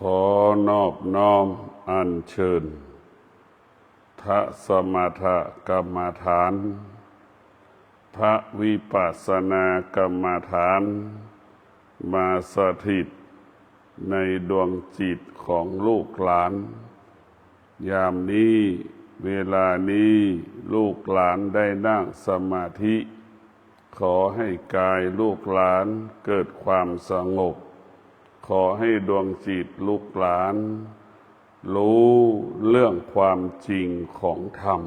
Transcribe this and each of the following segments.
ขอนอบน้อมอัญเชิญพระสมถกรรมฐานพระวิปัสสนากรรมฐานมาสถิตในดวงจิตของลูกหลานยามนี้เวลานี้ลูกหลานได้นั่งสมาธิขอให้กายลูกหลานเกิดความสงบขอให้ดวงจิตลูกหลานรู้เรื่องความจริงของธรรม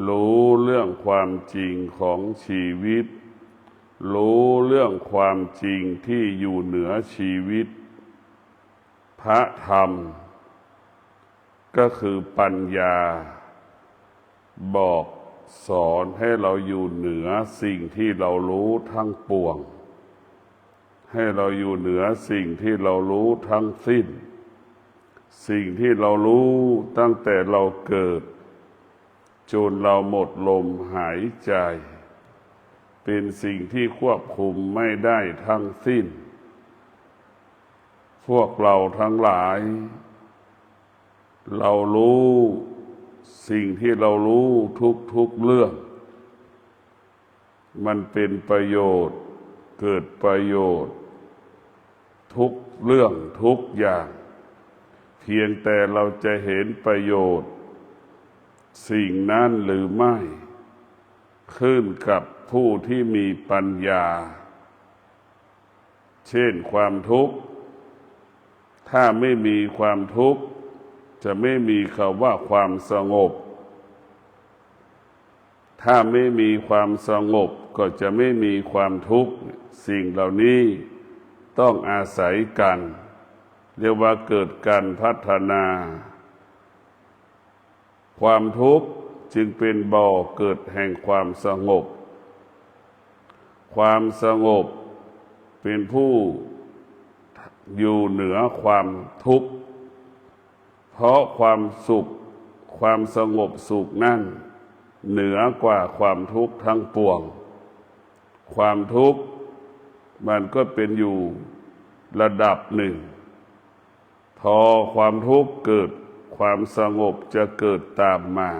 รู้เรื่องความจริงของชีวิตรู้เรื่องความจริงที่อยู่เหนือชีวิตพระธรรมก็คือปัญญาบอกสอนให้เราอยู่เหนือสิ่งที่เรารู้ทั้งปวงให้เราอยู่เหนือสิ่งที่เรารู้ทั้งสิ้นสิ่งที่เรารู้ตั้งแต่เราเกิดจนเราหมดลมหายใจเป็นสิ่งที่ควบคุมไม่ได้ทั้งสิ้นพวกเราทั้งหลายเรารู้สิ่งที่เรารู้ทุกเรื่องมันเป็นประโยชน์เกิดประโยชน์ทุกเรื่องทุกอย่างเพียงแต่เราจะเห็นประโยชน์สิ่งนั้นหรือไม่ขึ้นกับผู้ที่มีปัญญาเช่นความทุกข์ถ้าไม่มีความทุกข์จะไม่มีคำว่าความสงบถ้าไม่มีความสงบก็จะไม่มีความทุกข์สิ่งเหล่านี้ต้องอาศัยกันเรียกว่าเกิดการพัฒนาความทุกข์จึงเป็นบ่อเกิดแห่งความสงบความสงบเป็นผู้อยู่เหนือความทุกข์เพราะความสุขความสงบสุขนั่นเหนือกว่าความทุกข์ทั้งปวงความทุกข์มันก็เป็นอยู่ระดับหนึ่งพอความทุกข์เกิดความสงบจะเกิดตามมา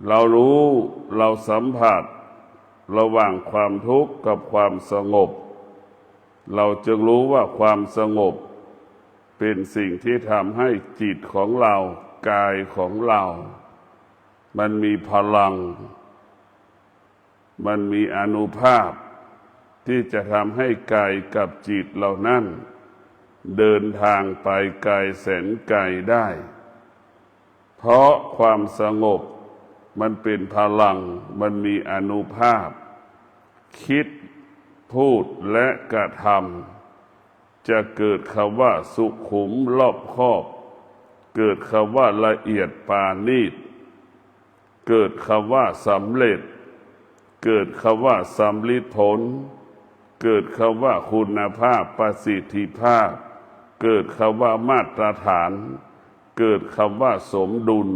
เรารู้เราสัมผัสระหว่างความทุกข์กับความสงบเราจึงรู้ว่าความสงบเป็นสิ่งที่ทำให้จิตของเรากายของเรามันมีพลังมันมีอานุภาพที่จะทำให้กายกับจิตเหล่านั้นเดินทางไปไกลแสนไกลได้เพราะความสงบมันเป็นพลังมันมีอานุภาพคิดพูดและกระทำจะเกิดคำว่าสุขุมรอบคอบเกิดคำว่าละเอียดปราณีตเกิดคำว่าสำเร็จเกิดคำว่าสำลิดผลเกิดคำว่าคุณภาพประสิทธิภาพเกิดคำว่ามาตรฐานเกิดคำว่าสมดุล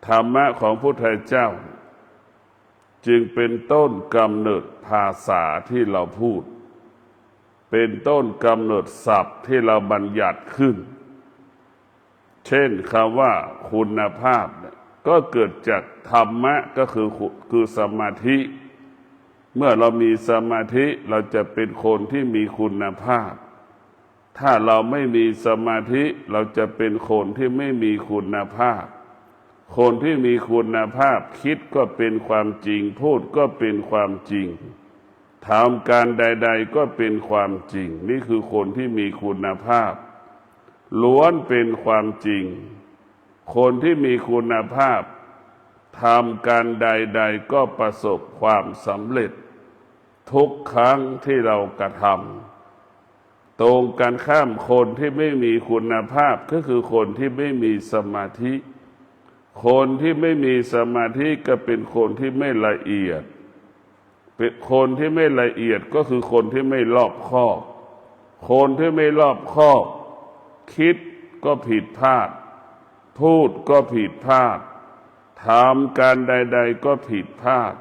ธรรมะของพุทธเจ้าจึงเป็นต้นกำเนิดภาษาที่เราพูดเป็นต้นกำเนิดศัพท์ที่เราบัญญัติขึ้นเช่นคำว่าคุณภาพก็เกิดจากธรรมะก็คือสมาธิเมื่อเรามีสมาธิเราจะเป็นคนที่มีคุณภาพถ้าเราไม่มีสมาธิเราจะเป็นคนที่ไม่มีคุณภาพคนที่มีคุณภาพคิดก็เป็นความจริงพูดก็เป็นความจริงทำการใดๆก็เป็นความจริงนี่คือคนที่มีคุณภาพล้วนเป็นความจริงคนที่มีคุณภาพทำการใดๆก็ประสบความสำเร็จทุกครั้งที่เรากระทำตรงกันข้ามคนที่ไม่มีคุณภาพก็คือคนที่ไม่มีสมาธิคนที่ไม่มีสมาธิก็เป็นคนที่ไม่ละเอียดเป็นคนที่ไม่ละเอียดก็คือคนที่ไม่รอบคอบคนที่ไม่รอบคอบคิดก็ผิดพลาดพูดก็ผิดพลาดทำการใดๆก็ผิดพลาด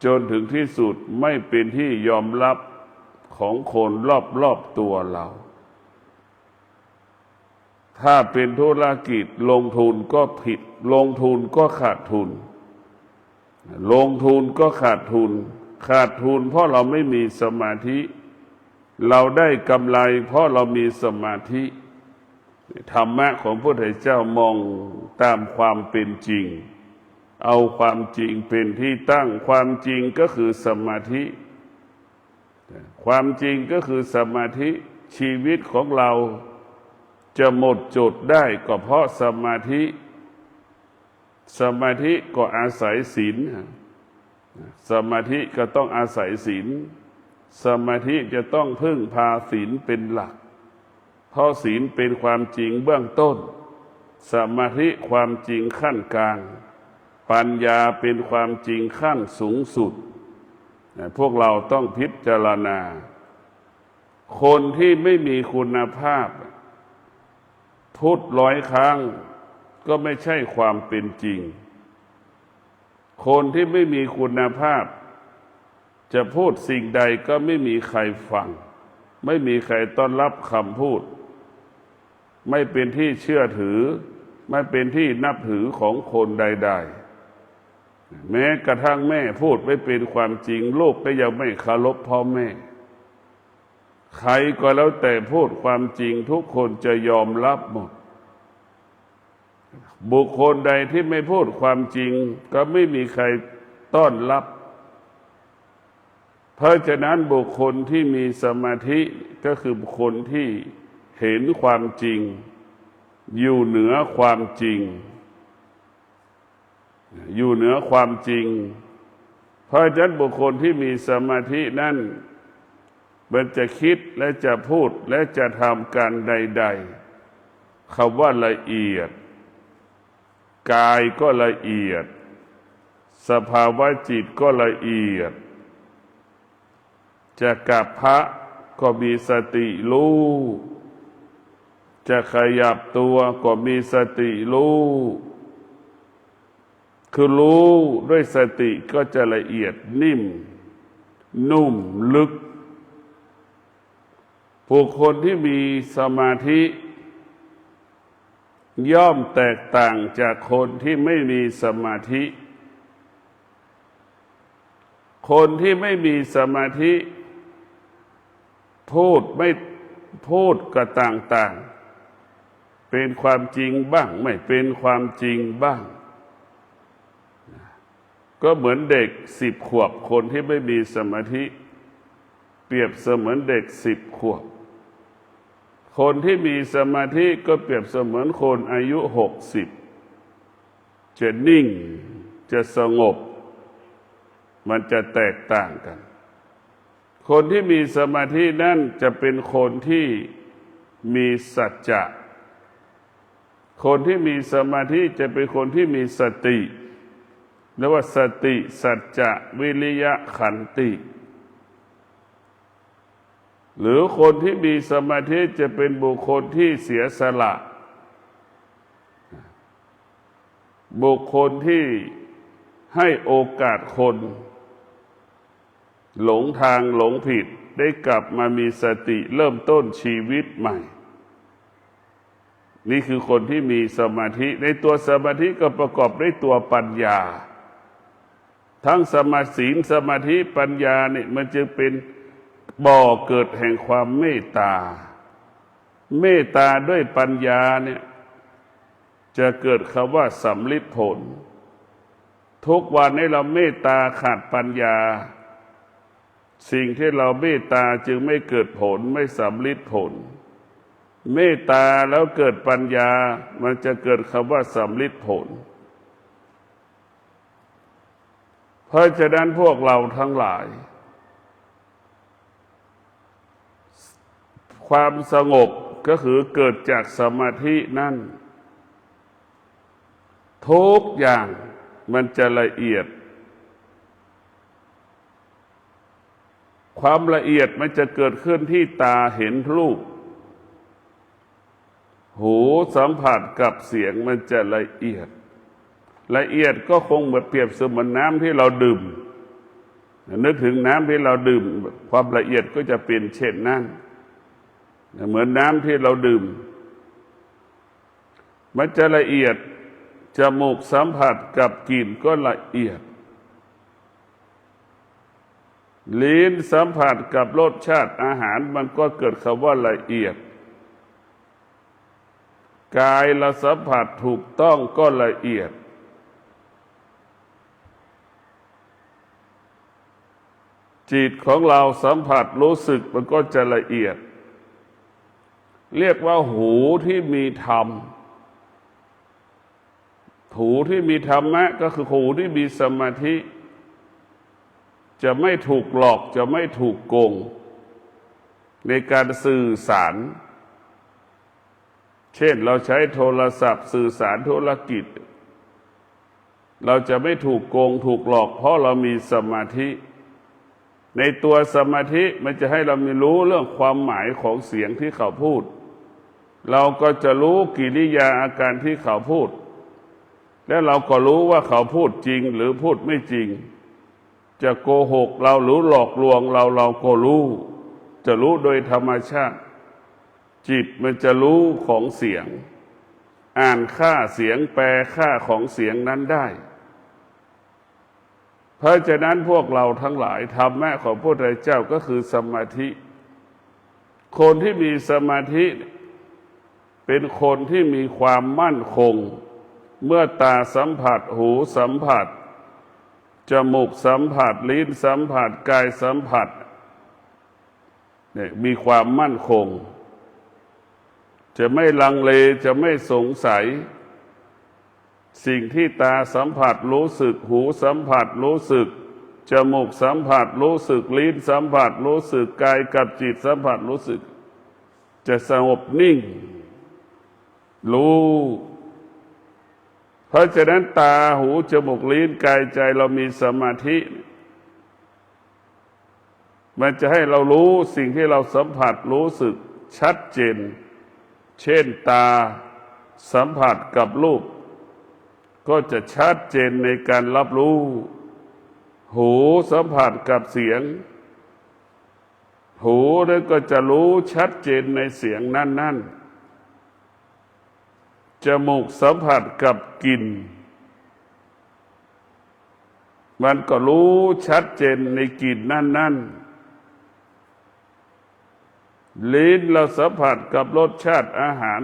จนถึงที่สุดไม่เป็นที่ยอมรับของคนรอบๆตัวเรา ถ้าเป็นธุรกิจลงทุนก็ผิดลงทุนก็ขาดทุนลงทุนก็ขาดทุนเพราะเราไม่มีสมาธิเราได้กำไรเพราะเรามีสมาธิธรรมะของพระพุทธเจ้ามองตามความเป็นจริงเอาความจริงเป็นที่ตั้งความจริงก็คือสมาธิความจริงก็คือสมาธิชีวิตของเราจะหมดจดได้ก็เพราะสมาธิก็อาศัยศีลสมาธิก็ต้องอาศัยศีลสมาธิจะต้องพึ่งพาศีลเป็นหลักเพราะศีลเป็นความจริงเบื้องต้นสมาธิความจริงขั้นกลางปัญญาเป็นความจริงขั้นสูงสุดพวกเราต้องพิจารณาคนที่ไม่มีคุณภาพพูด100 ครั้งก็ไม่ใช่ความเป็นจริงคนที่ไม่มีคุณภาพจะพูดสิ่งใดก็ไม่มีใครฟังไม่มีใครต้อนรับคำพูดไม่เป็นที่เชื่อถือไม่เป็นที่นับถือของคนใดๆแม้กระทั่งแม่พูดไม่เป็นความจริงลูกก็ยังไม่เคารพพ่อแม่ใครก็แล้วแต่พูดความจริงทุกคนจะยอมรับหมดบุคคลใดที่ไม่พูดความจริงก็ไม่มีใครต้อนรับเพราะฉะนั้นบุคคลที่มีสมาธิก็คือบุคคลที่เห็นความจริงอยู่เหนือความจริงอยู่เหนือความจริงเพราะฉะนั้นบุคคลที่มีสมาธินั่นมันจะคิดและจะพูดและจะทำการใดๆคำว่าละเอียดกายก็ละเอียดสภาวะจิตก็ละเอียดจะกัปพะก็มีสติรู้จะขยับตัวก็มีสติรู้คือรู้ด้วยสติก็จะละเอียดนิ่มนุ่มลึกบุคคลที่มีสมาธิย่อมแตกต่างจากคนที่ไม่มีสมาธิคนที่ไม่มีสมาธิพูดไม่พูดก็ต่างๆเป็นความจริงบ้างไม่เป็นความจริงบ้างก็เหมือนเด็ก10 ขวบคนที่ไม่มีสมาธิเปรียบเสมือนเด็ก10 ขวบคนที่มีสมาธิก็เปรียบเสมือนคนอายุ60จะนิ่งจะสงบมันจะแตกต่างกันคนที่มีสมาธินั่นจะเป็นคนที่มีสัจจะคนที่มีสมาธิจะเป็นคนที่มีสติเรียกว่าสติสัจจะวิริยะขันติหรือคนที่มีสมาธิจะเป็นบุคคลที่เสียสละบุคคลที่ให้โอกาสคนหลงทางหลงผิดได้กลับมามีสติเริ่มต้นชีวิตใหม่นี่คือคนที่มีสมาธิในตัวสมาธิก็ประกอบด้วยตัวปัญญาทั้งสมาศีลสมาธิปัญญาเนี่ยมันจึงเป็นบ่อเกิดแห่งความเมตตาเมตตาด้วยปัญญาเนี่ยจะเกิดคำว่าสำลิดผลทุกวันนี้เราเมตตาขาดปัญญาสิ่งที่เราเมตตาจึงไม่เกิดผลไม่สำลิดผลเมตตาแล้วเกิดปัญญามันจะเกิดคำว่าสำลิดผลเพราะฉะนั้นพวกเราทั้งหลายความสงบก็คือเกิดจากสมาธินั่นทุกอย่างมันจะละเอียดความละเอียดมันจะเกิดขึ้นที่ตาเห็นรูปหูสัมผัสกับเสียงมันจะละเอียดก็คงเหมือนเปรียบเสมือนน้ำที่เราดื่มนึกถึงน้ำที่เราดื่มความละเอียดก็จะเป็นเช่นนั้นเหมือนน้ำที่เราดื่ม มันจะละเอียดจมูกสัมผัสกับกลิ่นก็ละเอียดลิ้นสัมผัสกับรสชาติอาหารมันก็เกิดคำว่าละเอียดกายละสัมผัสถูกต้องก็ละเอียดจิตของเราสัมผัสรู้สึกมันก็จะละเอียดเรียกว่าหูที่มีธรรมหูที่มีธรรมะก็คือหูที่มีสมาธิจะไม่ถูกหลอกจะไม่ถูกโกงในการสื่อสารเช่นเราใช้โทรศัพท์สื่อสารธุรกิจเราจะไม่ถูกโกงถูกหลอกเพราะเรามีสมาธิในตัวสมาธิมันจะให้เรามีรู้เรื่องความหมายของเสียงที่เขาพูดเราก็จะรู้กิริยาอาการที่เขาพูดและเราก็รู้ว่าเขาพูดจริงหรือพูดไม่จริงจะโกหกเราหรือหลอกลวงเราก็รู้จะรู้โดยธรรมชาติจิตมันจะรู้ของเสียงอ่านค่าเสียงแปลค่าของเสียงนั้นได้เพราะฉะนั้นพวกเราทั้งหลายธรรมะของพระพุทธเจ้าก็คือสมาธิคนที่มีสมาธิเป็นคนที่มีความมั่นคงเมื่อตาสัมผัสหูสัมผัสจมูกสัมผัสลิ้นสัมผัสกายสัมผัสเนี่ยมีความมั่นคงจะไม่ลังเลจะไม่สงสัยสิ่งที่ตาสัมผัสรู้สึกหูสัมผัสรู้สึกจมูกสัมผัสรู้สึกลิ้นสัมผัสรู้สึกกายกับจิตสัมผัสรู้สึกจะสงบนิ่งรู้เพราะฉะนั้นตาหูจมูกลิ้นกายใจเรามีสมาธิมันจะให้เรารู้สิ่งที่เราสัมผัสรู้สึกชัดเจนเช่นตาสัมผัสกับรูปก็จะชัดเจนในการรับรู้หูสัมผัสกับเสียงหูนั้นก็จะรู้ชัดเจนในเสียงนั้นๆจมูกสัมผัสกับกลิ่นมันก็รู้ชัดเจนในกลิ่นนั้นๆลิ้นเราสัมผัสกับรสชาติอาหาร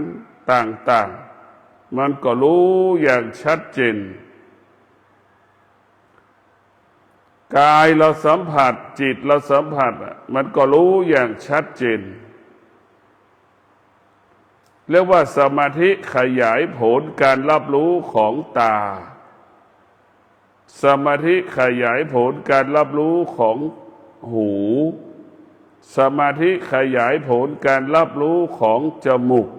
ต่างๆมันก็รู้อย่างชัดเจนกายเราสัมผัสจิตเราสัมผัสมันก็รู้อย่างชัดเจนเรียกว่าสมาธิขยายผลการรับรู้ของตาสมาธิขยายผลการรับรู้ของหูสมาธิขยายผลการรับรู้ของจมูก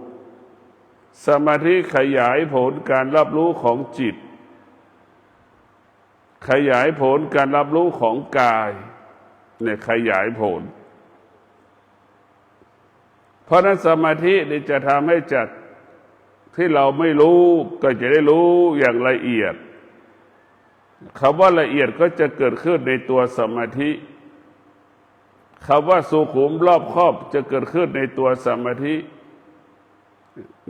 สมาธิขยายผลการรับรู้ของจิตขยายผลการรับรู้ของกายเนี่ยขยายผลเพราะนั้นสมาธินี่จะทำให้จากที่เราไม่รู้ก็จะได้รู้อย่างละเอียดคำว่าละเอียดก็จะเกิดขึ้นในตัวสมาธิคำว่าสุขุมรอบคอบจะเกิดขึ้นในตัวสมาธิ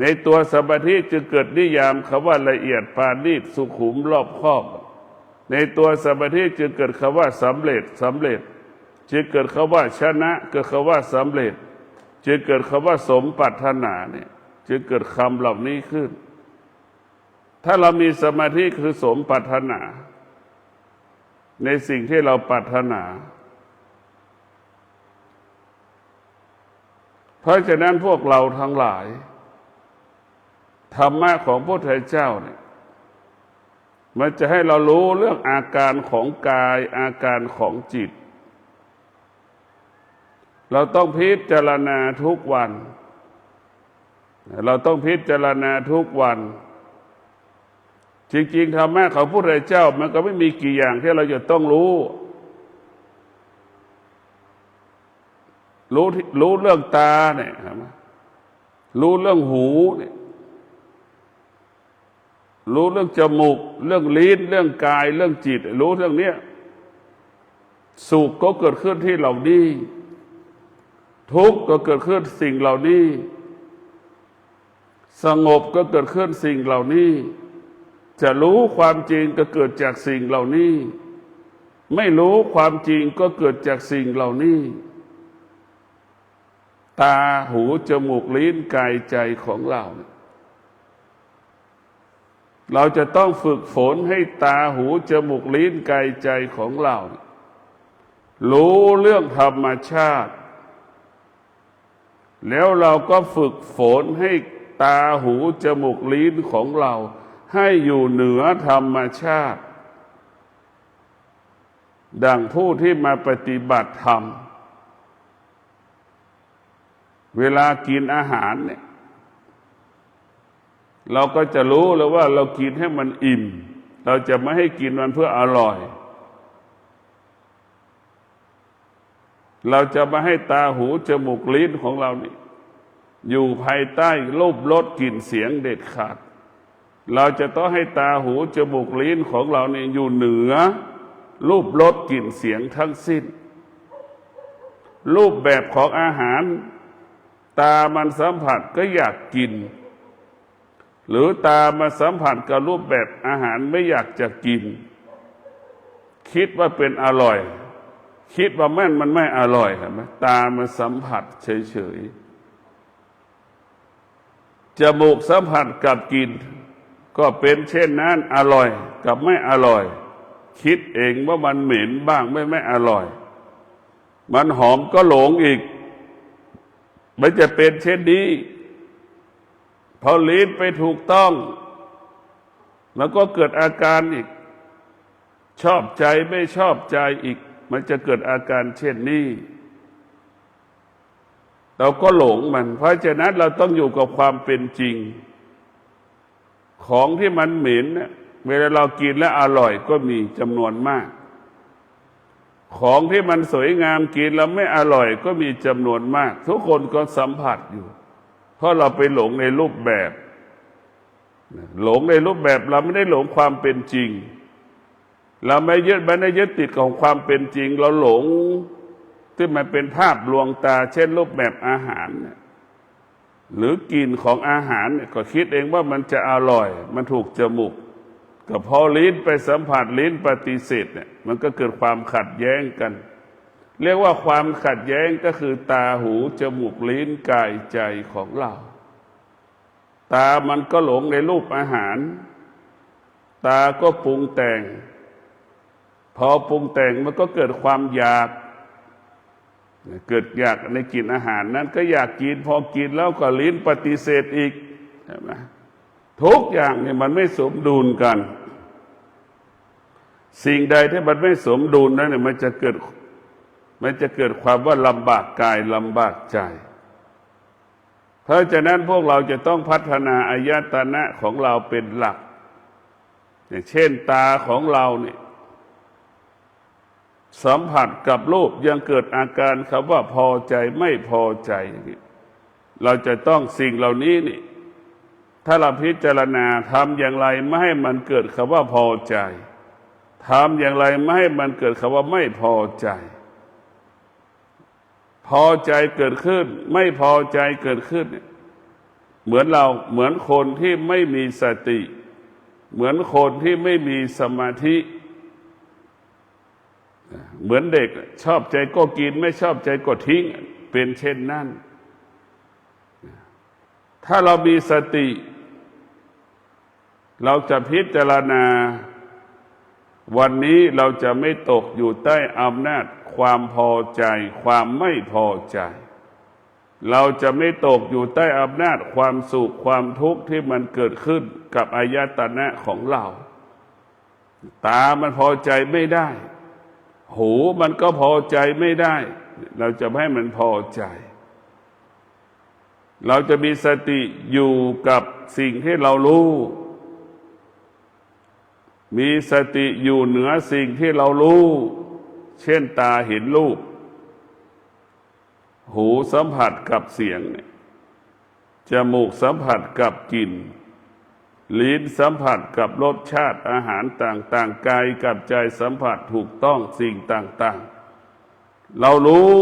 ในตัวสมาธิจะเกิดนิยามคำว่าละเอียดปราณีตสุขุมรอบคอบในตัวสมาธิจะเกิดคำว่าสำเร็จจะเกิดคำว่าชนะเกิดคำว่าสำเร็จจะเกิดคำว่าสมปรารถนาเนี่ยจะเกิดคำเหล่านี้ขึ้นถ้าเรามีสมาธิคือสมปรารถนาในสิ่งที่เราปรารถนาเพราะฉะนั้นพวกเราทั้งหลายธรรมะของพระพุทธเจ้าเนี่ยมันจะให้เรารู้เรื่องอาการของกายอาการของจิตเราต้องพิจารณาทุกวันเราต้องพิจารณาทุกวันจริงๆธรรมะของพระพุทธเจ้ามันก็ไม่มีกี่อย่างที่เราจะต้องรู้เรื่องตาเนี่ยรู้เรื่องหูเนี่ยรู้เรื่องจมูกเรื่องลิ้นเรื่องกายเรื่องจิตรู้เรื่องเนี้ยสุขก็เกิดขึ้นที่เหล่านี้ทุกข์ก็เกิดขึ้นสิ่งเหล่านี้ส สงบก็เกิดขึ้นสิ่งเหล่านี้จะรู้ความจริงก็เกิดจากสิ่งเหล่านี้ไม่รู้ความจริงก็เกิดจากสิ่งเหล่านี้ตาหูจมูกลิ้นกายใจของเราจะต้องฝึกฝนให้ตาหูจมูกลิ้นกายใจของเรารู้เรื่องธรรมชาติแล้วเราก็ฝึกฝนให้ตาหูจมูกลิ้นของเราให้อยู่เหนือธรรมชาติดังผู้ที่มาปฏิบัติธรรมเวลากินอาหารเนี่ยเราก็จะรู้แล้วว่าเรากินให้มันอิ่มเราจะไม่ให้กินมันเพื่ออร่อยเราจะไม่ให้ตาหูจมูกลิ้นของเรานี่อยู่ภายใต้รูปรสกลิ่นเสียงเด็ดขาดเราจะต้องให้ตาหูจมูกลิ้นของเราเนี่ยอยู่เหนือรูปรสกลิ่นเสียงทั้งสิ้นรูปแบบของอาหารตามันสัมผัสก็อยากกินหรือตามาสัมผัสกับรูปแบบอาหารไม่อยากจะกินคิดว่าเป็นอร่อยคิดว่ามันไม่อร่อยเห็นไหมตามาสัมผัสเฉยๆจมูกสัมผัสกับกลิ่นก็เป็นเช่นนั้นอร่อยกับไม่อร่อยคิดเองว่ามันเหม็นบ้างไม่อร่อยมันหอมก็หลงอีกมันจะเป็นเช่นนี้พอลิ้นไปถูกต้องแล้วก็เกิดอาการอีกชอบใจไม่ชอบใจอีกมันจะเกิดอาการเช่นนี้เราก็หลงมันเพราะฉะนั้นเราต้องอยู่กับความเป็นจริงของที่มันเหม็นเนี่ยเวลาเรากินแล้วอร่อยก็มีจำนวนมากของที่มันสวยงามกินแล้วไม่อร่อยก็มีจำนวนมากทุกคนก็สัมผัสอยู่เพราะเราไปหลงในรูปแบบหลงในรูปแบบเราไม่ได้หลงความเป็นจริงเราไม่ได้ยึดติดของความเป็นจริงเราหลงที่มันเป็นภาพลวงตาเช่นรูปแบบอาหารหรือกลิ่นของอาหารก็คิดเองว่ามันจะอร่อยมันถูกจมูกก็พอลิ้นไปสัมผัสลิ้นปฏิเสธเนี่ยมันก็เกิดความขัดแย้งกันเรียกว่าความขัดแย้งก็คือตาหูจมูกลิ้นกายใจของเราตามันก็หลงในรูปอาหารตาก็ปรุงแต่งพอปรุงแต่งมันก็เกิดความอยากเกิดอยากในกินอาหารนั้นก็อยากกินพอกินแล้วก็ลิ้นปฏิเสธอีกใช่ไหมทุกอย่างเนี่ยมันไม่สมดุลกันสิ่งใดที่มันไม่สมดุลนั้นเนี่ยมันจะเกิดความว่าลำบากกายลำบากใจเพราะฉะนั้นพวกเราจะต้องพัฒนาอายตนะของเราเป็นหลักอย่างเช่นตาของเราเนี่ยสัมผัสกับรูปยังเกิดอาการคำว่าพอใจไม่พอใจเราจะต้องสิ่งเหล่านี้นี่ถ้าเราพิจารณาทำอย่างไรไม่ให้มันเกิดคำว่าพอใจทำอย่างไรไม่ให้มันเกิดคำว่าไม่พอใจพอใจเกิดขึ้นไม่พอใจเกิดขึ้นเหมือนคนที่ไม่มีสติเหมือนคนที่ไม่มีสมาธิเหมือนเด็กชอบใจก็กินไม่ชอบใจก็ทิ้งเป็นเช่นนั้นถ้าเรามีสติเราจะพิจารณาวันนี้เราจะไม่ตกอยู่ใต้อำนาจความพอใจความไม่พอใจเราจะไม่ตกอยู่ใต้อำนาจความสุขความทุกข์ที่มันเกิดขึ้นกับอายตนะของเราตามันพอใจไม่ได้หูมันก็พอใจไม่ได้เราจะไม่ให้มันพอใจเราจะมีสติอยู่กับสิ่งที่เรารู้มีสติอยู่เหนือสิ่งที่เรารู้เช่นตาเห็นรูปหูสัมผัสกับเสียงจมูกสัมผัสกับกลิ่นลิ้นสัมผัสกับรสชาติอาหารต่างๆกายกับใจสัมผัสถูกต้องสิ่งต่างๆเรารู้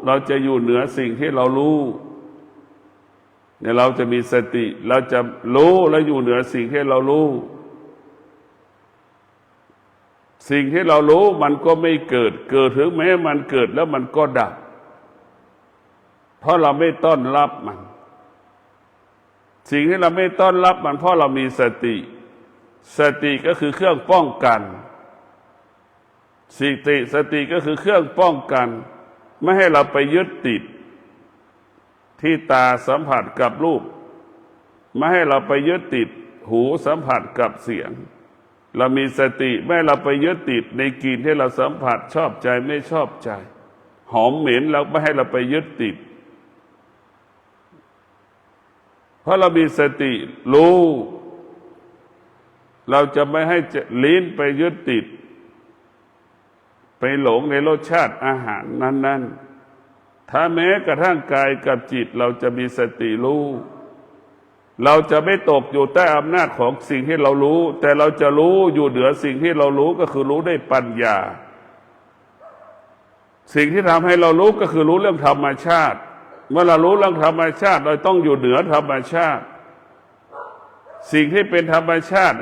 เราจะอยู่เหนือสิ่งที่เรารู้ เนี่ยเราจะมีสติเราจะรู้และอยู่เหนือสิ่งที่เรารู้สิ่งที่เรารู้มันก็ไม่เกิดถึงแม้มันเกิดแล้วมันก็ดับเพราะเราไม่ต้อนรับมันสิ่งที่เราไม่ต้อนรับมันเพราะเรามีสติก็คือเครื่องป้องกันสติก็คือเครื่องป้องกันไม่ให้เราไปยึดติดที่ตาสัมผัสกับรูปไม่ให้เราไปยึดติดหูสัมผัสกับเสียงเรามีสติไม่ให้เราไปยึดติดในกลิ่นที่เราสัมผัสชอบใจไม่ชอบใจหอมเหม็นเราไม่ให้เราไปยึดติดเพราะเรามีสติรู้เราจะไม่ให้ลิ้นไปยึดติดไปหลงในรสชาติอาหารนั้นๆถ้าแม้กระทั่งกายกับจิตเราจะมีสติรู้เราจะไม่ตกอยู่ใต้อำนาจของสิ่งที่เรารู้แต่เราจะรู้อยู่เหนือสิ่งที่เรารู้ก็คือรู้ด้วยปัญญาสิ่งที่ทำให้เรารู้ก็คือรู้เรื่องธรรมชาติเมื่อเรารู้เรื่องธรรมชาติเราต้องอยู่เหนือธรรมชาติสิ่งที่เป็นธรรมชาติ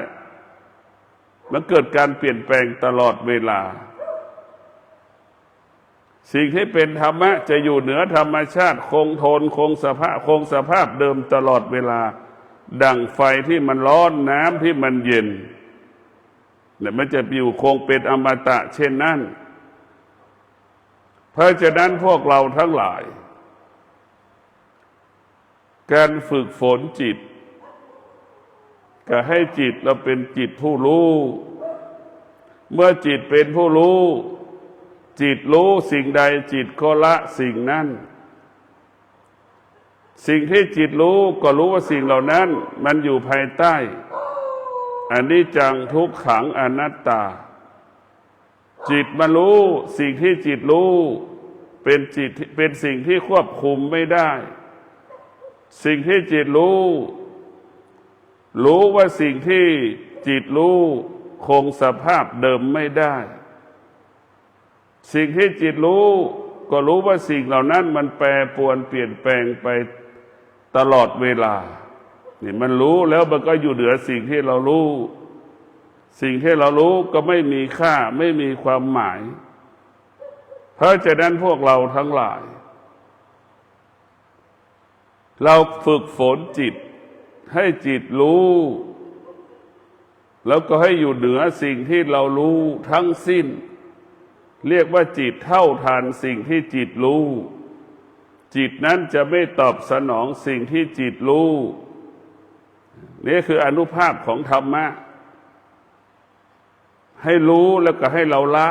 มันเกิดการเปลี่ยนแปลงตลอดเวลาสิ่งที่เป็นธรรมะจะอยู่เหนือธรรมชาติคงทนคงสภาพเดิมตลอดเวลาดั่งไฟที่มันร้อนน้ำที่มันเย็นเนี่ยมันจะอยู่คงเป็นอมตะเช่นนั้นเพราะฉะนั้นพวกเราทั้งหลายการฝึกฝนจิตก็ให้จิตเราเป็นจิตผู้รู้เมื่อจิตเป็นผู้รู้จิตรู้สิ่งใดจิตก็ละสิ่งนั้นสิ่งที่จิตรู้ก็รู้ว่าสิ่งเหล่านั้นมันอยู่ภายใต้อนิจจังทุกขังอนัตตาจิตมารู้สิ่งที่จิตรู้เป็นสิ่งที่ควบคุมไม่ได้สิ่งที่จิตรู้ว่าสิ่งที่จิตรู้คงสภาพเดิมไม่ได้สิ่งที่จิตรู้ก็รู้ว่าสิ่งเหล่านั้นมันแปรปรวนเปลี่ยนแปลงไปตลอดเวลานี่มันรู้แล้วมันก็อยู่เหนือสิ่งที่เรารู้สิ่งที่เรารู้ก็ไม่มีค่าไม่มีความหมายเพราะฉะนั้นพวกเราทั้งหลายเราฝึกฝนจิตให้จิตรู้แล้วก็ให้อยู่เหนือสิ่งที่เรารู้ทั้งสิ้นเรียกว่าจิตเท่าทันสิ่งที่จิตรู้จิตนั้นจะไม่ตอบสนองสิ่งที่จิตรู้นี่คืออานุภาพของธรรมะให้รู้แล้วก็ให้เราละ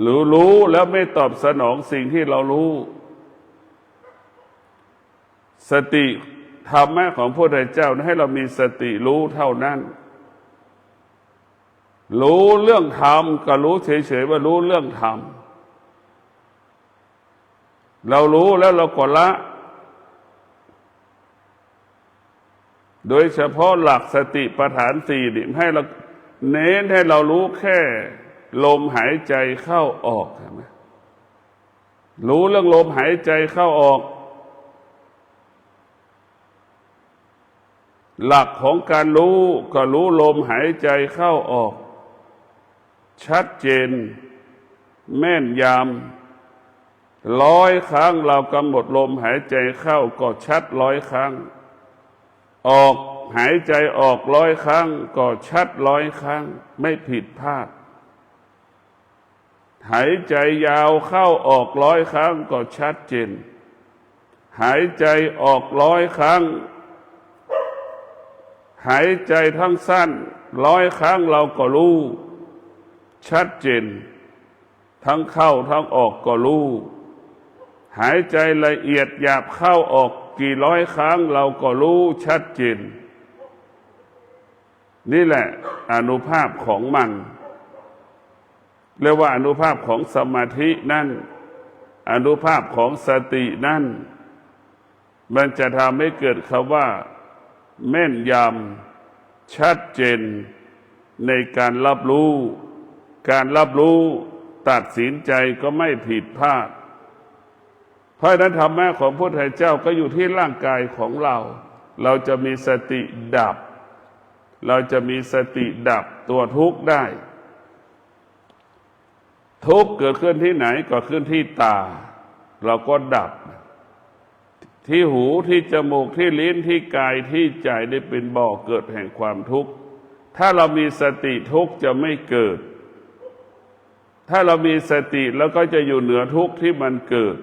หรือรู้แล้วไม่ตอบสนองสิ่งที่เรารู้สติธรรมะของพระพุทธเจ้าให้เรามีสติรู้เท่านั้นรู้เรื่องธรรมก็รู้เฉยๆว่ารู้เรื่องธรรมเรารู้แล้วเราก็ละโดยเฉพาะหลักสติปัฏฐานสี่นี่ให้เราเน้นให้เรารู้แค่ลมหายใจเข้าออกใช่ไหมรู้เรื่องลมหายใจเข้าออกหลักของการรู้ก็รู้ลมหายใจเข้าออกชัดเจนแม่นยำ100 ครั้งเรากำหนดลมหายใจเข้าก็ชัด100 ครั้งออกหายใจออก100 ครั้งก็ชัด100 ครั้งไม่ผิดพลาดหายใจยาวเข้าออก100 ครั้งก็ชัดเจนหายใจออก100 ครั้งหายใจทั้งสั้น100 ครั้งเราก็รู้ชัดเจนทั้งเข้าทั้งออกก็รู้หายใจละเอียดหยาบเข้าออกกี่100 ครั้งเราก็รู้ชัดเจนนี่แหละอานุภาพของมันเรียกว่าอานุภาพของสมาธินั่นอานุภาพของสตินั่นมันจะทำให้เกิดคำว่าแม่นยำชัดเจนในการรับรู้ตัดสินใจก็ไม่ผิดพลาด เพราะฉะนั้นธรรมะของพระพุทธเจ้าก็อยู่ที่ร่างกายของเราเราจะมีสติดับเราจะมีสติดับตัวทุกข์ได้ทุกข์เกิดขึ้นที่ไหนก็ขึ้นที่ตาเราก็ดับที่หูที่จมูกที่ลิ้นที่กายที่ใจได้เป็นบ่อเกิดแห่งความทุกข์ถ้าเรามีสติทุกข์จะไม่เกิดถ้าเรามีสติแล้วก็จะอยู่เหนือทุกข์ที่มันเกิด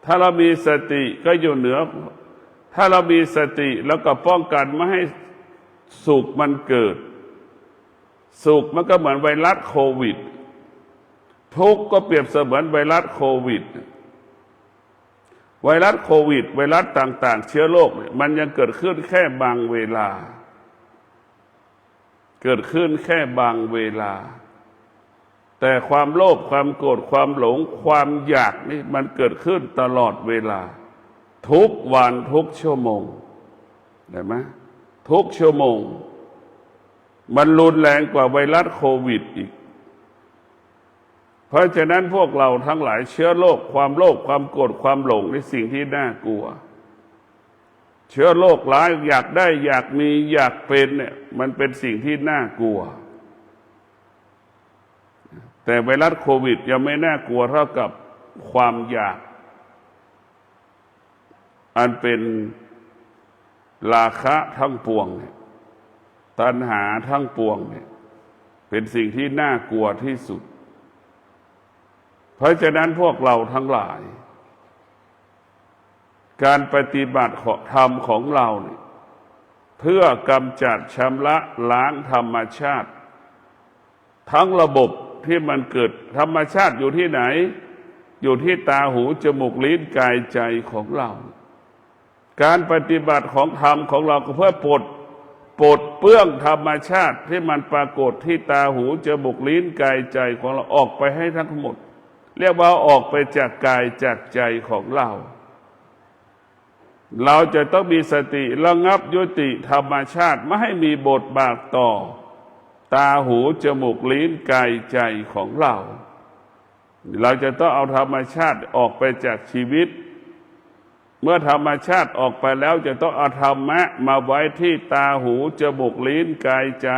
ถ้าเรามีสติก็อยู่เหนือถ้าเรามีสติแล้วก็ป้องกันไม่ให้สุขมันเกิดสุขมันก็เหมือนไวรัสโควิดทุกข์ก็เปรียบเสมือนไวรัสโควิดไวรัสโควิดไวรัสต่างๆเชื้อโรคมันยังเกิดขึ้นแค่บางเวลาเกิดขึ้นแค่บางเวลาแต่ความโลภความโกรธความหลงความอยากนี่มันเกิดขึ้นตลอดเวลาทุกวันทุกชั่วโมงได้ไหมทุกชั่วโมงมันรุนแรงกว่าไวรัสโควิดอีกเพราะฉะนั้นพวกเราทั้งหลายเชื้อโรคความโลภความโกรธความหลงในสิ่งที่น่ากลัวเชื้อโรคร้ายอยากได้อยากมีอยากเป็นเนี่ยมันเป็นสิ่งที่น่ากลัวแต่ไวรัสโควิดยังไม่น่ากลัวเท่ากับความอยากอันเป็นราคะทั้งปวงเนี่ยตัณหาทั้งปวงเนี่ยเป็นสิ่งที่น่ากลัวที่สุดเพราะฉะนั้นพวกเราทั้งหลายการปฏิบัติธรรมของเราเนี่ยเพื่อกำจัดชำระล้างธรรมชาติทั้งระบบที่มันเกิดธรรมชาติอยู่ที่ไหนอยู่ที่ตาหูจมูกลิ้นกายใจของเราการปฏิบัติของธรรมของเราก็เพื่อปลดเปลื้องธรรมชาติที่มันปรากฏที่ตาหูจมูกลิ้นกายใจของเราออกไปให้ทั้งหมดเรียกว่าออกไปจากกายจากใจของเราเราจะต้องมีสติระงับยุติธรรมชาติไม่ให้มีบทบาทต่อตาหูจมูกลิ้นกายใจของเราเราจะต้องเอาธรรมชาติออกไปจากชีวิตเมื่อธรรมชาติออกไปแล้วจะต้องเอาธรรมะมาไว้ที่ตาหูจมูกลิ้นกายใจ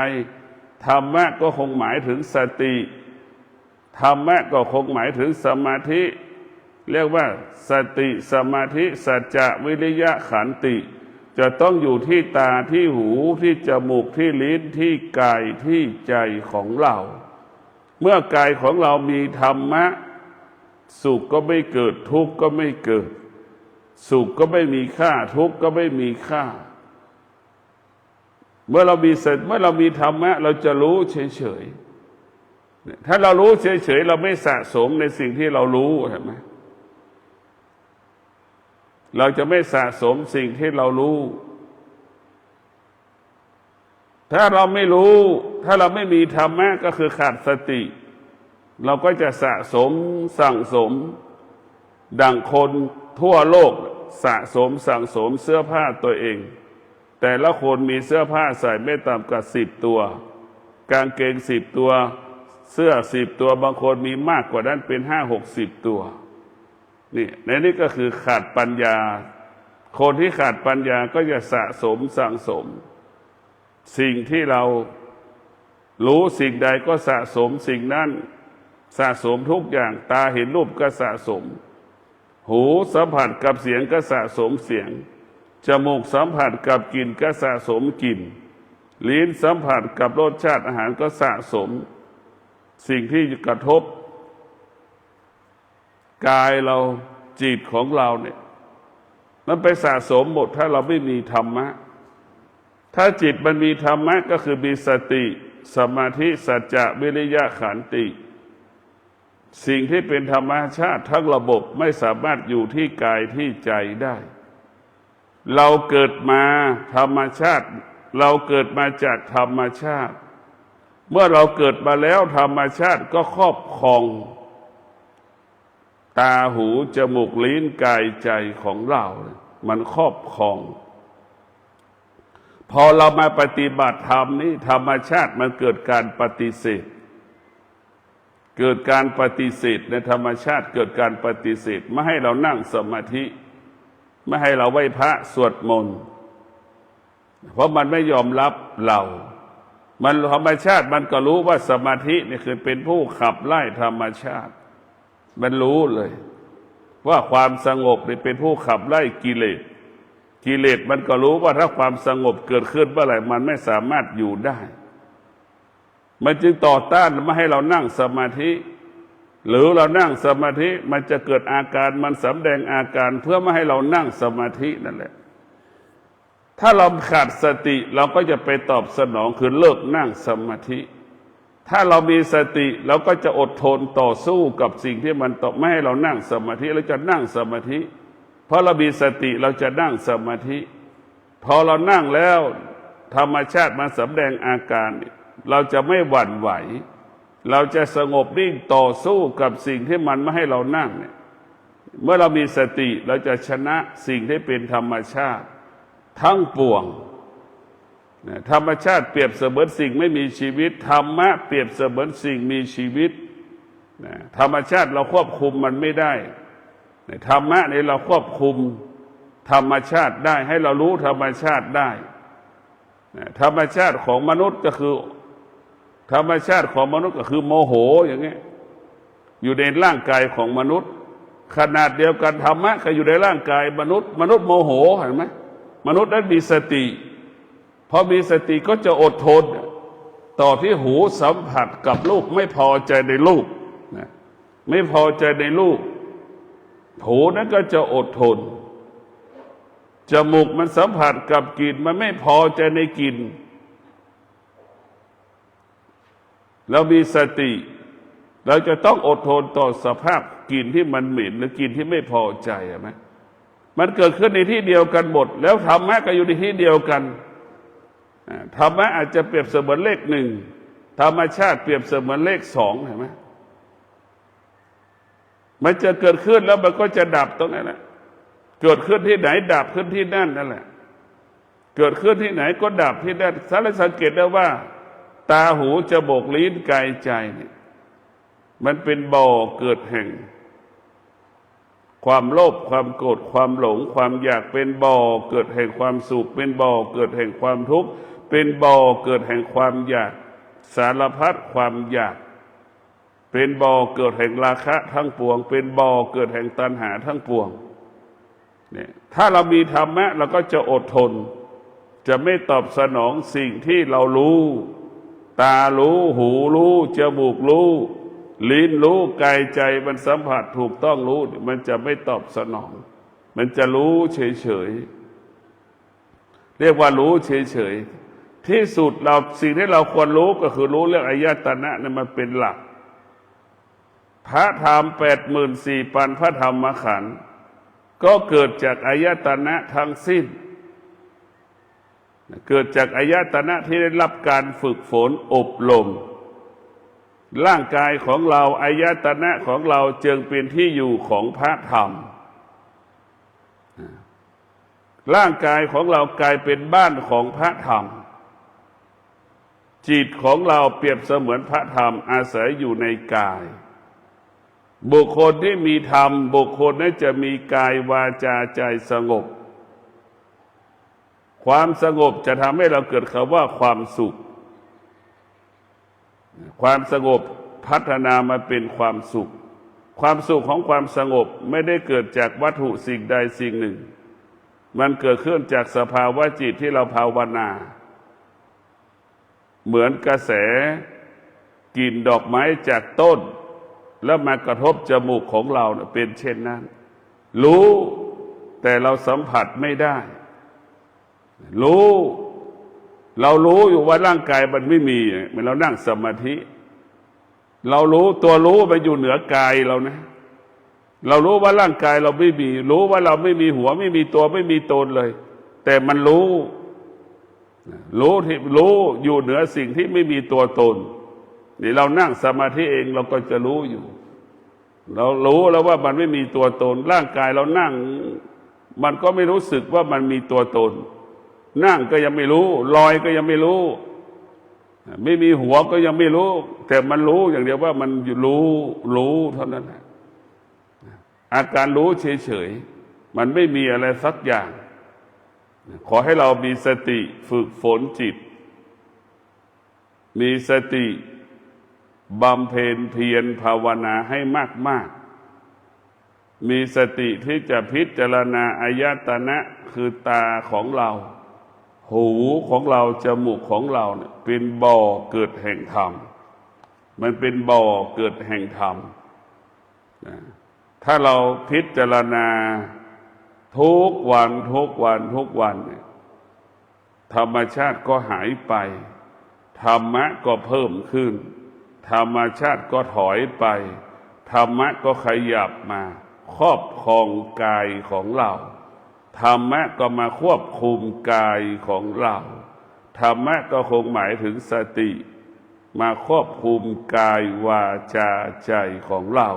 ธรรมะก็คงหมายถึงสติธรรมะก็คงหมายถึงสมาธิเรียกว่าสติสมาธิสัจจะวิริยะขันติจะต้องอยู่ที่ตาที่หูที่จมูกที่ลิ้นที่กายที่ใจของเราเมื่อกายของเรามีธรรมะสุขก็ไม่เกิดทุกข์ก็ไม่เกิดสุขก็ไม่มีค่าทุกข์ก็ไม่มีค่าเมื่อเรามีธรรมะเราจะรู้เฉยๆถ้าเรารู้เฉยๆเราไม่สะสมในสิ่งที่เรารู้เห็นไหมเราจะไม่สะสมสิ่งที่เรารู้ถ้าเราไม่รู้ถ้าเราไม่มีธรรมะก็คือขาดสติเราก็จะสะสมสั่งสมดังคนทั่วโลกสะสมสั่งสมเสื้อผ้าตัวเองแต่ละคนมีเสื้อผ้าใส่ไม่ต่ำกว่า10 ตัวกางเกง10 ตัวเสื้อ10 ตัวบางคนมีมากกว่านั้นเป็น50-60 ตัวนี่ในนี้ก็คือขาดปัญญาคนที่ขาดปัญญาก็จะสะสมสั่งสมสิ่งที่เรารู้สิ่งใดก็สะสมสิ่งนั้นสะสมทุกอย่างตาเห็นรูปก็สะสมหูสัมผัสกับเสียงก็สะสมเสียงจมูกสัมผัสกับกลิ่นก็สะสมกลิ่นลิ้นสัมผัสกับรสชาติอาหารก็สะสมสิ่งที่กระทบกายเราจิตของเราเนี่ยมันไปสะสมหมดถ้าเราไม่มีธรรมะถ้าจิตมันมีธรรมะก็คือมีสติสมาธิสัจจะวิริยะขันติสิ่งที่เป็นธรรมชาติทั้งระบบไม่สามารถอยู่ที่กายที่ใจได้เราเกิดมาธรรมชาติเราเกิดมาจากธรรมชาติเมื่อเราเกิดมาแล้วธรรมชาติก็ครอบครองตาหูจมูกลิ้นกายใจของเรามันครอบครองพอเรามาปฏิบัติธรรมนี่ธรรมชาติมันเกิดการปฏิเสธ เกิดการปฏิเสธในธรรมชาติเกิดการปฏิเสธไม่ให้เรานั่งสมาธิไม่ให้เราไหว้พระสวดมนต์เพราะมันไม่ยอมรับเรามันธรรมชาติมันก็รู้ว่าสมาธินี่คือเป็นผู้ขับไล่ธรรมชาติมันรู้เลยว่าความสงบนี่เป็นผู้ขับไล่กิเลสกิเลสมันก็รู้ว่าถ้าความสงบเกิดขึ้นเมื่อไหร่มันไม่สามารถอยู่ได้มันจึงต่อต้านไม่ให้เรานั่งสมาธิหรือเรานั่งสมาธิมันจะเกิดอาการมันสำแดงอาการเพื่อไม่ให้เรานั่งสมาธินั่นแหละถ้าเราขาดสติเราก็จะไปตอบสนองคือเลิกนั่งสมาธิถ้าเรามีสติเราก็จะอดทนต่อสู้กับสิ่งที่มันตอบไม่ให้เรานั่งสมาธิเราจะนั่งสมาธิเพราะเรามีสติเราจะนั่งสมาธิพอเรานั่งแล้วธรรมชาติมันสำแดงอาการเราจะไม่หวั่นไหวเราจะสงบนิ่งต่อสู้กับสิ่งที่มันไม่ให้เรานั่งเนี่ยเมื่อเรามีสติเราจะชนะสิ่งที่เป็นธรรมชาติทั้งปวงธรรมชาติเปรียบเสมือนสิ่งไม่มีชีวิตธรรมะเปรียบเสมือนสิ่งมีชีวิตธรรมชาติเราควบคุมมันไม่ได้ธรรมะนี่เราควบคุมธรรมชาติได้ให้เรารู้ธรรมชาติได้ธรรมชาติของมนุษย์ก็คือธรรมชาติของมนุษย์ก็คือโมโหอย่างนี้อยู่ในร่างกายของมนุษย์ขนาดเดียวกันธรรมะก็อยู่ในร่างกายมนุษย์โมโหเห็นไหมมนุษย์นั้นมีสติพอมีสติก็จะอดทนต่อที่หูสัมผัสกับลูกไม่พอใจในลูกไม่พอใจในลูกหูนั้นก็จะอดทนจมูกมันสัมผัสกับกลิ่นมันไม่พอใจในกลิ่นเรามีสติเราจะต้องอดทนต่อสภาพกลิ่นที่มันเหม็นหรือกลิ่นที่ไม่พอใจใช่ไหมมันเกิดขึ้นในที่เดียวกันหมดแล้วธรรมะก็อยู่ในที่เดียวกันธรรมะอาจจะเปรียบเสมือนเลขหนึ่งธรรมชาติเปรียบเสมือนเลขสองเห็นไหมมันจะเกิดขึ้นแล้วมันก็จะดับตรงนั้นแหละเกิดขึ้นที่ไหนดับขึ้นที่นั่นนั่นแหละเกิดขึ้นที่ไหนก็ดับที่นั่นถ้าเราสังเกตได้ว่าตาหูจมูกลิ้นกายใจเนี่ยมันเป็นบ่อเกิดแห่งความโลภความโกรธความหลงความอยากเป็นบ่อเกิดแห่งความสุขเป็นบ่อเกิดแห่งความทุกข์เป็นบ่อเกิดแห่งความอยากสารพัดความอยากเป็นบ่อเกิดแห่งราคะทั้งปวงเป็นบ่อเกิดแห่งตัณหาทั้งปวงเนี่ยถ้าเรามีธรรมะเราก็จะอดทนจะไม่ตอบสนองสิ่งที่เรารู้ตารู้หูรู้จมูกรู้ลิ้นรู้กายใจมันสัมผัสถูกต้องรู้มันจะไม่ตอบสนองมันจะรู้เฉยๆเรียกว่ารู้เฉยๆที่สุดเราสิ่งที่เราควรรู้ก็คือรู้เรื่องอายตนะนี่มันเป็นหลักพระธรรม84,000พระธรรมขันธ์ก็เกิดจากอายตนะทั้งสิ้นเกิดจากอายตนะที่ได้รับการฝึกฝนอบรมร่างกายของเราอายตนะของเราจึงเป็นที่อยู่ของพระธรรมร่างกายของเรากลายเป็นบ้านของพระธรรมจิตของเราเปรียบเสมือนพระธรรมอาศัยอยู่ในกายบุคคลที่มีธรรมบุคคลนั้นจะมีกายวาจาใจสงบความสงบจะทำให้เราเกิดคำว่าความสุขความสงบพัฒนามาเป็นความสุขความสุขของความสงบไม่ได้เกิดจากวัตถุสิ่งใดสิ่งหนึ่งมันเกิดขึ้นจากสภาวะจิตที่เราภาวนาเหมือนกระแสกลิ่นดอกไม้จากต้นแล้วมากระทบจมูกของเราเป็นเช่นนั้นรู้แต่เราสัมผัสไม่ได้รู้เรารู้อยู่ว่าร่างกายมันไม่มีเหมือนเรานั่งสมาธิเรารู้ตัวรู้มันอยู่เหนือกายเรานะเรารู้ว่าร่างกายเราไม่มีรู้ว่าเราไม่มีหัวไม่มีตัวไม่มีตนเลยแต่มันรู้ที่รู้อยู่เหนือสิ่งที่ไม่มีตัวตนนี่เรานั่งสมาธิเองเราก็จะรู้อยู่เรารู้แล้วว่ามันไม่มีตัวตนร่างกายเรานั่งมันก็ไม่รู้สึกว่ามันมีตัวตนนั่งก็ยังไม่รู้ลอยก็ยังไม่รู้ ไม่มีหัวก็ยังไม่รู้แต่มันรู้อย่างเดียวว่ามันรู้เท่านั้นอาการรู้เฉยๆมันไม่มีอะไรสักอย่างขอให้เรามีสติฝึกฝนจิตมีสติบำเพ็ญเพียรภาวนาให้มากๆมีสติที่จะพิจารณาอายตนะคือตาของเราหูของเราจมูกของเราเนี่ยเป็นบ่อเกิดแห่งธรรมมันเป็นบ่อเกิดแห่งธรรมถ้าเราพิจารณาทุกวันเนี่ยธรรมชาติก็หายไปธรรมะก็เพิ่มขึ้นธรรมชาติก็ถอยไปธรรมะก็ขยับมาครอบครองกายของเราธรรมะก็มาควบคุมกายของเราธรรมะก็คงหมายถึงสติมาควบคุมกายวาจาใจของเรา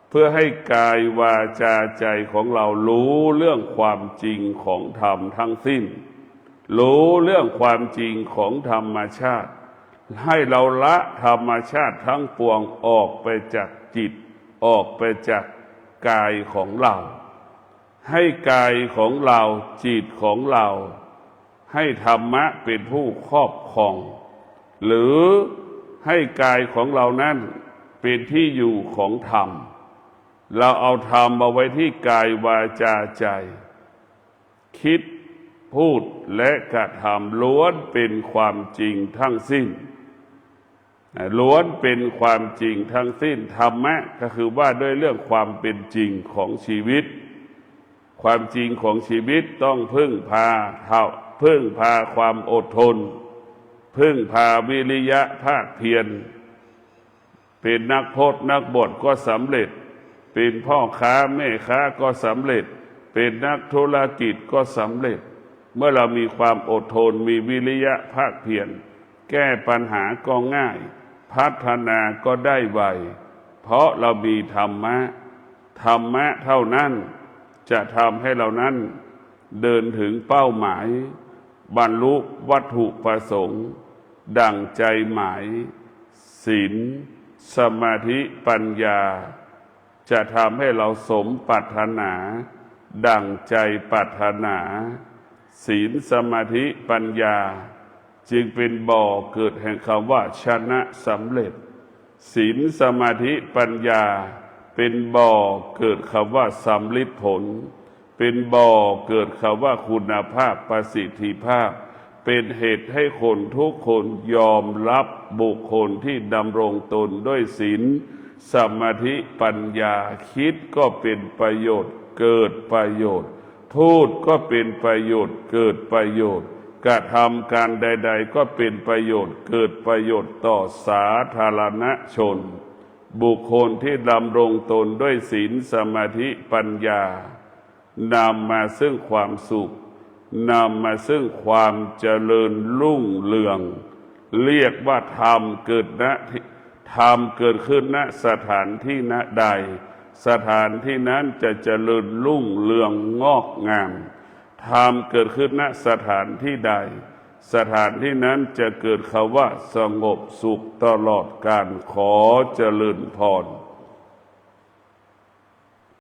เพื่อให้กายวาจาใจของเรารู้เรื่องความจริงของธรรมทั้งสิ้นรู้เรื่องความจริงของธรรมชาติให้เราละธรรมชาติทั้งปวงออกไปจากจิตออกไปจากกายของเราให้กายของเราจิตของเราให้ธรรมะเป็นผู้ครอบครองหรือให้กายของเรานั้นเป็นที่อยู่ของธรรมเราเอาธรรมมาไว้ที่กายวาจาใจคิดพูดและกระทำล้วนเป็นความจริงทั้งสิ้นล้วนเป็นความจริงทั้งสิ้นธรรมะก็คือว่าด้วยเรื่องความเป็นจริงของชีวิตความจริงของชีวิตต้องพึ่งพาความอดทนพึ่งพาวิริยะภาคเพียรเป็นนักพจน์นักบวชก็สำเร็จเป็นพ่อค้าแม่ค้าก็สำเร็จเป็นนักธุรกิจก็สำเร็จเมื่อเรามีความอดทนมีวิริยะภาคเพียรแก้ปัญหาก็ง่ายพัฒนาก็ได้ไวเพราะเรามีธรรมะเท่านั้นจะทำให้เรานั้นเดินถึงเป้าหมายบรรลุวัตถุประสงค์ดั่งใจหมายศีลสมาธิปัญญาจะทำให้เราสมปรารถนาดั่งใจปรารถนาศีลสมาธิปัญญาจึงเป็นบ่อเกิดแห่งคำว่าชนะสำเร็จศีลสมาธิปัญญาเป็นบ่อเกิดคำว่าสำลิดผลเป็นบ่อเกิดคำว่าคุณภาพประสิทธิภาพเป็นเหตุให้คนทุกคนยอมรับบุคคลที่ดำรงตนด้วยศีลสมาธิปัญญาคิดก็เป็นประโยชน์เกิดประโยชน์พูดก็เป็นประโยชน์เกิดประโยชน์กระทำการใดๆก็เป็นประโยชน์เกิดประโยชน์ต่อสาธารณชนบุคคลที่ดำรงตนด้วยศีลสมาธิปัญญานำมาซึ่งความสุขนำมาซึ่งความเจริญรุ่งเรืองเรียกว่าธรรมเกิดขึ้นณสถานที่ณใดสถานที่นั้นจะเจริญรุ่งเรืองงอกงามธรรมเกิดขึ้นณสถานที่ใดสถานที่นั้นจะเกิดคำว่าสงบสุขตลอดกาลขอเจริญพร